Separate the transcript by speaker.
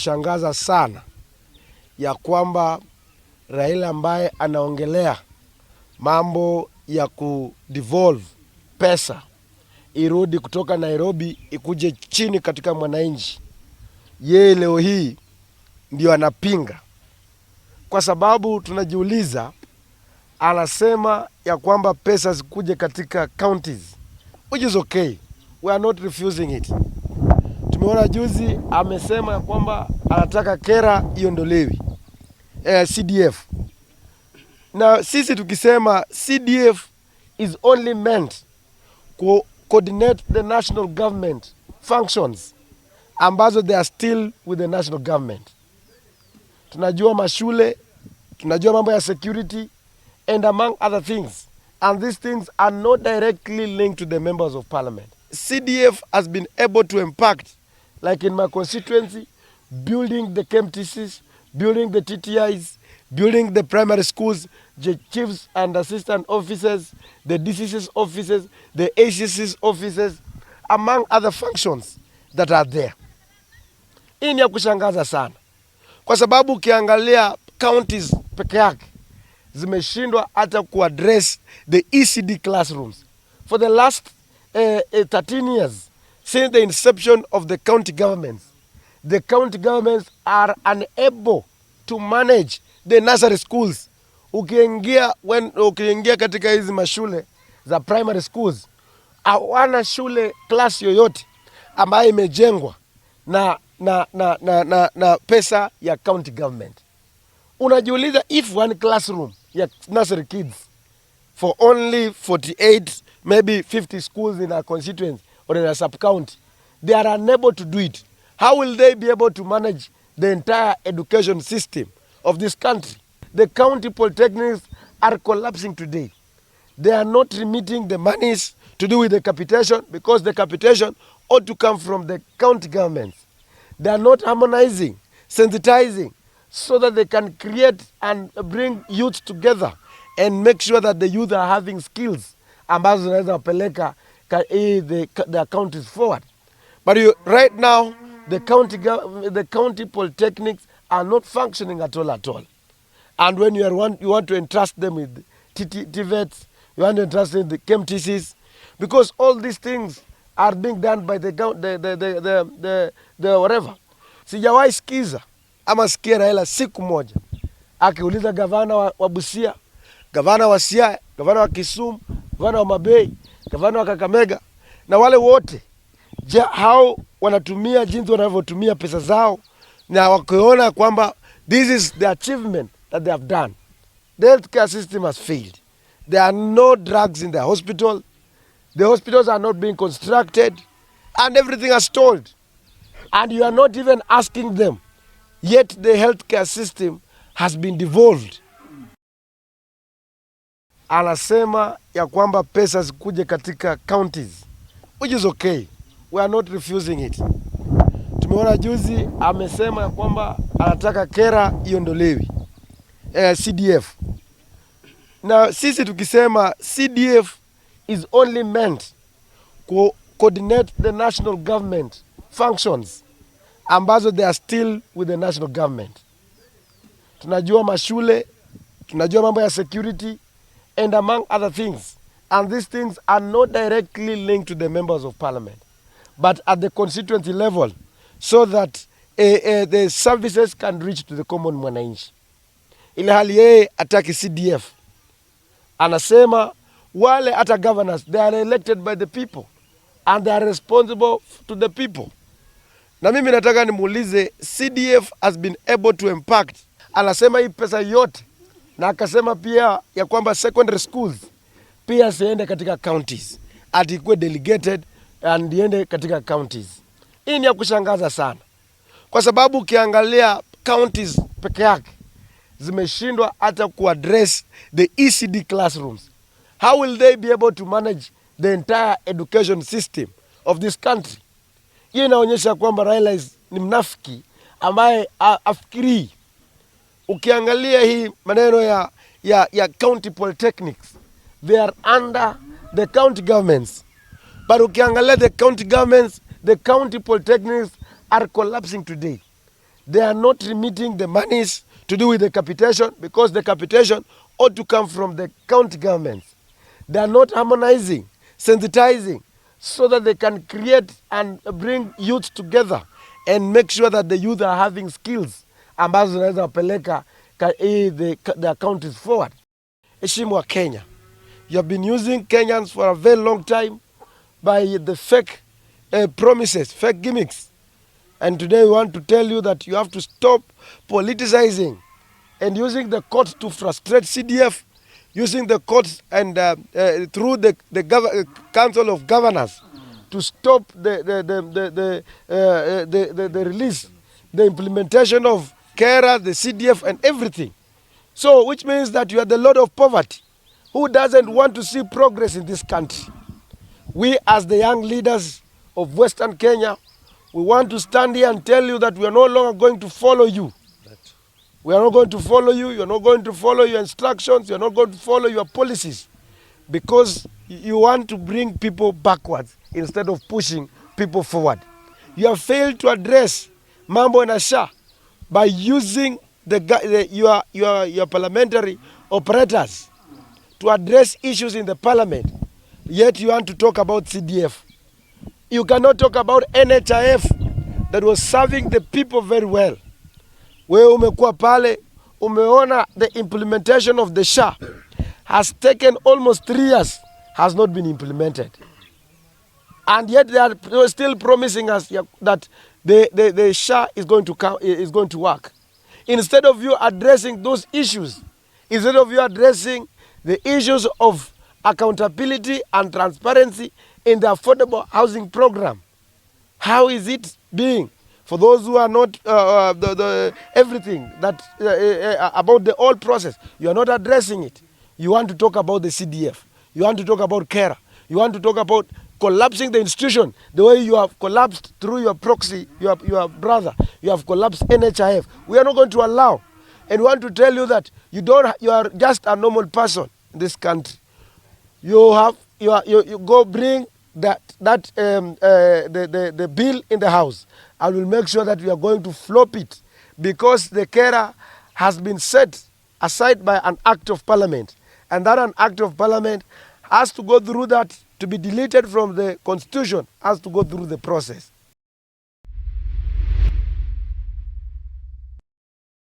Speaker 1: Shangaza sana ya kwamba Raila ambaye anaongelea mambo ya kudevolve pesa irudi kutoka Nairobi ikuje chini katika mwananchi, yeye leo hii ndio anapinga, kwa sababu tunajiuliza, anasema ya kwamba pesa zikuje katika counties, which is okay, we are not refusing it. Tumeona juzi amesema ya kwamba anataka kera iondolewi, CDF. Na sisi tukisema CDF is only meant to coordinate the national government functions ambazo they are still with the national government. Tunajua mashule, tunajua mambo ya security and among other things, and these things are not directly linked to the members of parliament. CDF has been able to impact, like in my constituency, building the KMTCs, building the TTIs, building the primary schools, the chiefs and assistant officers, the DCC's offices, the ACC's offices, among other functions that are there. Hii ni ya kushangaza sana, kwa sababu ukiangalia counties peke yake zimeshindwa hata kuaddress the ECD classrooms. For the last 13 years, since the inception of the county governments are unable to manage the nursery schools. Ukiingia katika hizi mashule za primary schools, hawana shule class yoyote ambayo imejengwa na pesa ya county government. Unajiuliza, if one classroom ya nursery kids for only 48, maybe 50 schools in a constituency or in a sub-county, they are unable to do it. How will they be able to manage the entire education system of this country? The county polytechnics are collapsing today. They are not remitting the monies to do with the capitation, because the capitation ought to come from the county governments. They are not harmonizing, sensitizing, so that they can create and bring youth together and make sure that the youth are having skills ambazo zinaweza wapeleka the counties forward. But right now, the county polytechnics are not functioning at all. And when you want to entrust them with TVETs, you want to entrust them with the KMTCs, because all these things are being done by the whatever. Sijawahi sikiza ama sikia Raila siku moja akiuliza gavana wa Busia, gavana wa Siaya, gavana wa Kisumu, gavana wa Mabei, gavana wa Kakamega na wale wote, hao wanatumia jinsi wanavyotumia pesa zao, na wakiona kwamba this is the achievement that they have done. The healthcare system has failed. There are no drugs in the hospital. The hospitals are not being constructed, and everything is stalled. And you are not even asking them, yet the healthcare system has been devolved. Anasema ya kwamba pesa zikuje katika counties, which is okay, we are not refusing it. Tumeona juzi amesema ya kwamba anataka kera iondolewi, CDF. Na sisi tukisema CDF is only meant to coordinate the national government functions ambazo they are still with the national government. Tunajua mashule, tunajua mambo ya security and among other things, and these things are not directly linked to the members of parliament, but at the constituency level, so that the services can reach to the common mwananchi. Ile hali yeye ataki CDF. Anasema wale hata governors, they are elected by the people and they are responsible to the people. Na mimi nataka nimuulize, CDF has been able to impact. Anasema hii pesa yote, na akasema pia ya kwamba secondary schools pia siende katika counties, atikuwe delegated and iende katika counties. Hii ni ya kushangaza sana, kwa sababu ukiangalia counties peke yake zimeshindwa hata kuaddress the ECD classrooms. How will they be able to manage the entire education system of this country? Hii inaonyesha kwamba Raila ni mnafiki ambaye afikiri. Ukiangalia hii maneno ya county polytechnics, they are under the county governments. But ukiangalia the county governments, the county polytechnics are collapsing today. They are not remitting the monies to do with the capitation, because the capitation ought to come from the county governments. They are not harmonizing, sensitizing, so that they can create and bring youth together and make sure that the youth are having skills ambazo zinaweza wapeleka the counties forward. Heshima wa Kenya, you have been using Kenyans for a very long time by the fake promises, fake gimmicks. And today we want to tell you that you have to stop politicizing and using the courts to frustrate CDF, using the courts and through the Council of Governors to stop the release, the implementation of KERA, the CDF and everything. So which means that you are the Lord of Poverty, who doesn't want to see progress in this country. We as the young leaders of Western Kenya, we want to stand here and tell you that we are no longer going to follow you. We are not going to follow you. You are not going to follow your instructions. You are not going to follow your policies, because you want to bring people backwards instead of pushing people forward. You have failed to address mambo na SHA by using your parliamentary operators to address issues in the parliament. Yet you want to talk about CDF. You cannot talk about NHIF that was serving the people very well. Wewe umekuwa pale, umeona the implementation of the SHA has taken almost 3 years, has not been implemented. And yet they are still promising us that the SHA is going to work. Instead of you addressing those issues, instead of you addressing the issues of accountability and transparency in the affordable housing program, how is it being? For those who are not everything that about the whole process, you are not addressing it. You want to talk about the CDF. You want to talk about KERA. You want to talk about collapsing the institution the way you have collapsed through your proxy, your brother. You have collapsed NHIF. We are not going to allow. And we want to tell you that you are just a normal person in this country. You go bring the bill in the house. I will make sure that we are going to flop it, because the KERA has been set aside by an act of parliament, and that an act of parliament has to go through that to be deleted from the constitution, has to go through the process.